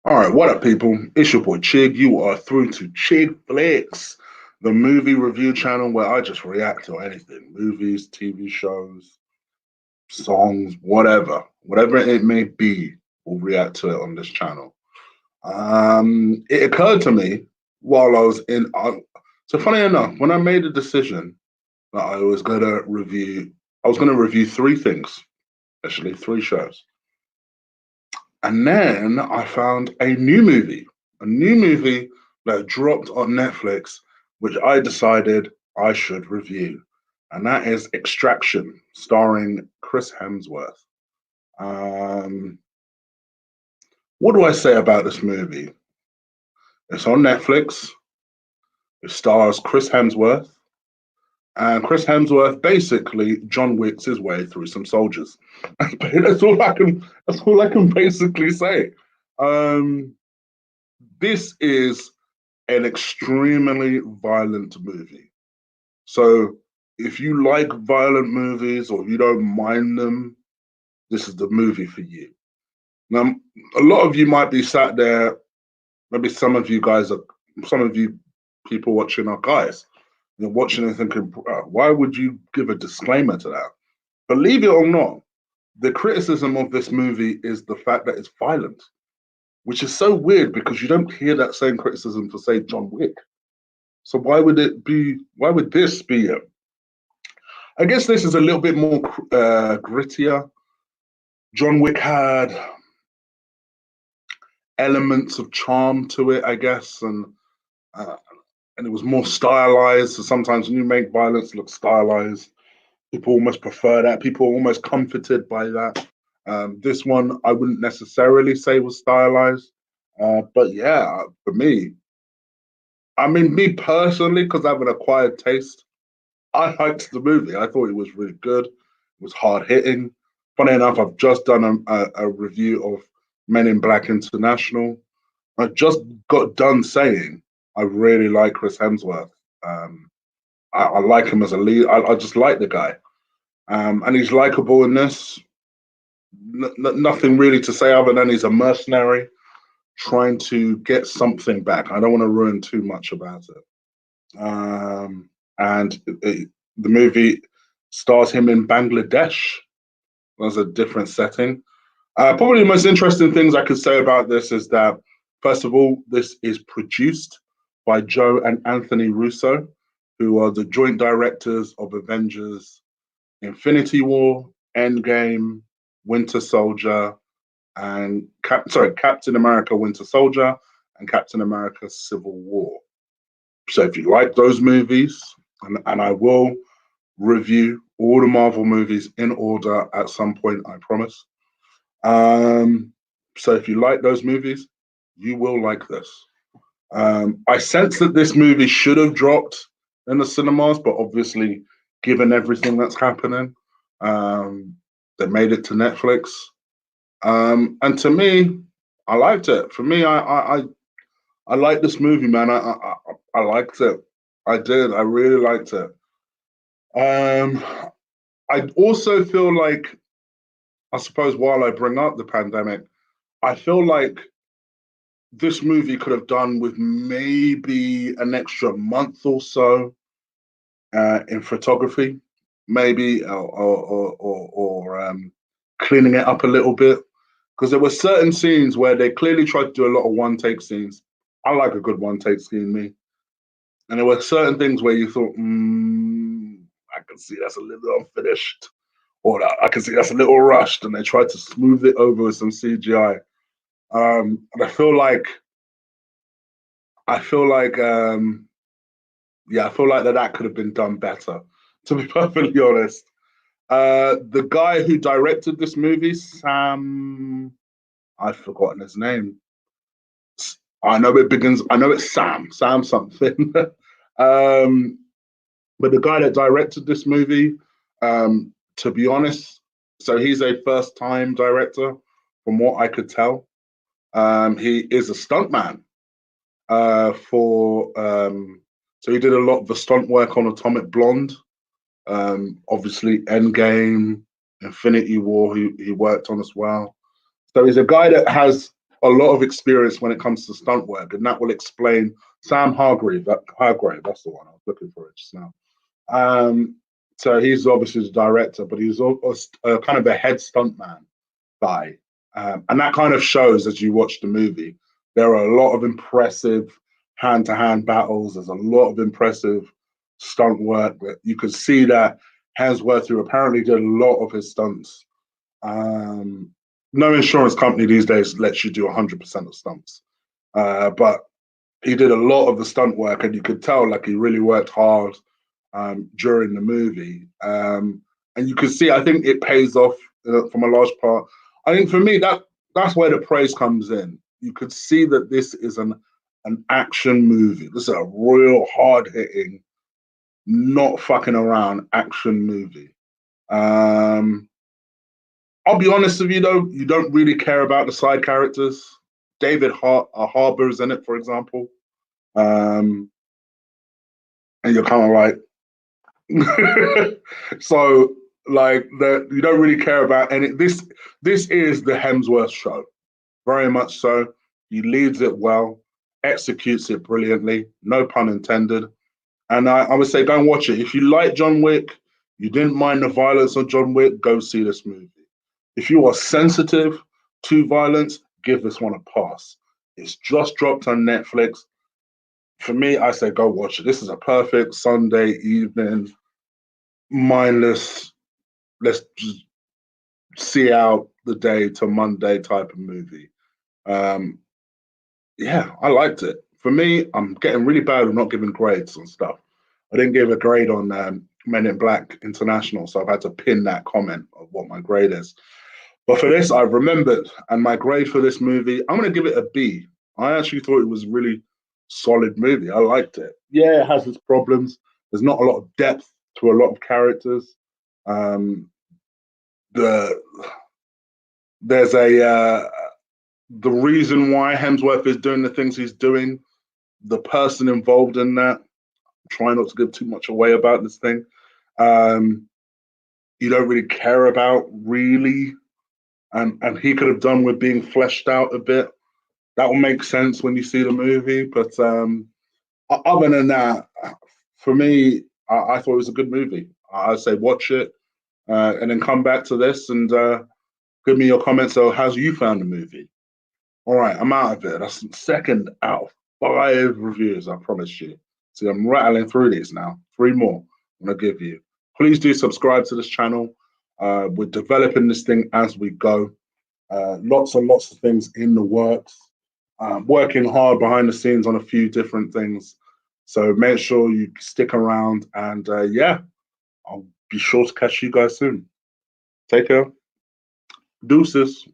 All right, what up, people? It's your boy Chig. You are through to Chig Flicks, the movie review channel where I just react to anything movies, TV shows, songs, whatever it may be, we'll react to it on this channel. It occurred to me while I was in. So, funny enough, when I made a decision that I was going to review three things, actually, three shows. And then I found a new movie that dropped on Netflix, which I decided I should review. And that is Extraction, starring Chris Hemsworth. Um, what do I say about this movie? It's on Netflix. It stars Chris Hemsworth. And Chris Hemsworth basically John Wicks his way through some soldiers. That's all I can basically say. Um, this is an extremely violent movie. So if you like violent movies or you don't mind them, this is the movie for you. Now, a lot of you might be sat there, maybe some of you people watching are guys. You're watching and thinking, why would you give a disclaimer to that? Believe it or not, the criticism of this movie is the fact that it's violent, which is so weird because you don't hear that same criticism for, say, John Wick. So why would it be? Why would this be it? I guess this is a little bit more grittier. John Wick had elements of charm to it, I guess, uh, and it was more stylized. So sometimes when you make violence look stylized, people almost prefer that. People are almost comforted by that. This one I wouldn't necessarily say was stylized, but yeah, for me, I mean, me personally, because I have an acquired taste, I liked the movie. I thought it was really good. It was hard hitting. Funny enough, I've just done a review of Men in Black International. I just got done saying I really like Chris Hemsworth. Um, I like him as a lead. I just like the guy, and he's likable in this. Nothing really to say other than he's a mercenary trying to get something back. I don't want to ruin too much about it. And the movie stars him in Bangladesh. That's a different setting. Probably the most interesting things I could say about this is that, first of all, this is produced by Joe and Anthony Russo, who are the joint directors of Avengers Infinity War, Endgame, Winter Soldier, and Captain America Winter Soldier and Captain America Civil War. So if you like those movies, and I will review all the Marvel movies in order at some point, I promise. So if you like those movies, you will like this. I sense that this movie should have dropped in the cinemas, but obviously, given everything that's happening, they made it to Netflix. And to me, I liked it. For me, I liked this movie, man. I liked it. I did. I really liked it. Um, I also feel like, I suppose, while I bring up the pandemic, I feel like this movie could have done with maybe an extra month or so in photography, maybe, or cleaning it up a little bit. Because there were certain scenes where they clearly tried to do a lot of one take scenes. I like a good one take scene, me. And there were certain things where you thought, I can see that's a little unfinished, or I can see that's a little rushed, and they tried to smooth it over with some CGI. And I feel like, yeah, I feel like that could have been done better. To be perfectly honest, the guy who directed this movie, Sam, I've forgotten his name. I know it begins. I know it's Sam something. um, but the guy that directed this movie, to be honest, so he's a first-time director, from what I could tell. He is a stuntman for. So he did a lot of the stunt work on Atomic Blonde, obviously Endgame, Infinity War. He worked on as well. So he's a guy that has a lot of experience when it comes to stunt work, and that will explain Sam Hargrave. Hargrave, that's the one I was looking for it just now. So he's obviously the director, but he's also kind of a head stuntman guy, and that kind of shows as you watch the movie. There are a lot of impressive hand-to-hand battles. There's a lot of impressive stunt work that you could see that Hemsworth, who apparently did a lot of his stunts. Um, no insurance company these days lets you do 100% of stunts, but he did a lot of the stunt work, and you could tell like he really worked hard during the movie. And you can see, I think it pays off from a large part. I think for me that's where the praise comes in. You could see that this is an action movie. This is a real hard hitting, not fucking around action movie. Um, I'll be honest with you though, you don't really care about the side characters. David Harbour's in it, for example. And you're kind of like, so like that you don't really care about any. This is the Hemsworth show, very much so. He leads it well, executes it brilliantly, no pun intended. And I would say go and watch it. If you like John Wick, you didn't mind the violence of John Wick, go see this movie. If you are sensitive to violence, give this one a pass. It's just dropped on Netflix. For me, I say go watch it. This is a perfect Sunday evening, mindless, let's just see out the day to Monday type of movie. Um, yeah, I liked it. For me, I'm getting really bad at not giving grades on stuff. I didn't give a grade on Men in Black International, so I've had to pin that comment of what my grade is. But for this, I've remembered, and my grade for this movie, I'm going to give it a B. I actually thought it was a really solid movie. I liked it. Yeah, it has its problems. There's not a lot of depth to a lot of characters. Um, the there's a the reason why Hemsworth is doing the things he's doing. The person involved in that. Try not to give too much away about this thing. Um, you don't really care about really, and he could have done with being fleshed out a bit. That will make sense when you see the movie. But other than that, for me, I thought it was a good movie. I'd say watch it and then come back to this and give me your comments. So, how's you found the movie? All right, I'm out of it. That's the second out of 5 reviews, I promise you. See, I'm rattling through these now. 3 more I'm going to give you. Please do subscribe to this channel. We're developing this thing as we go. Lots and lots of things in the works. Working hard behind the scenes on a few different things. So make sure you stick around and yeah, I'll be sure to catch you guys soon. Take care. Deuces.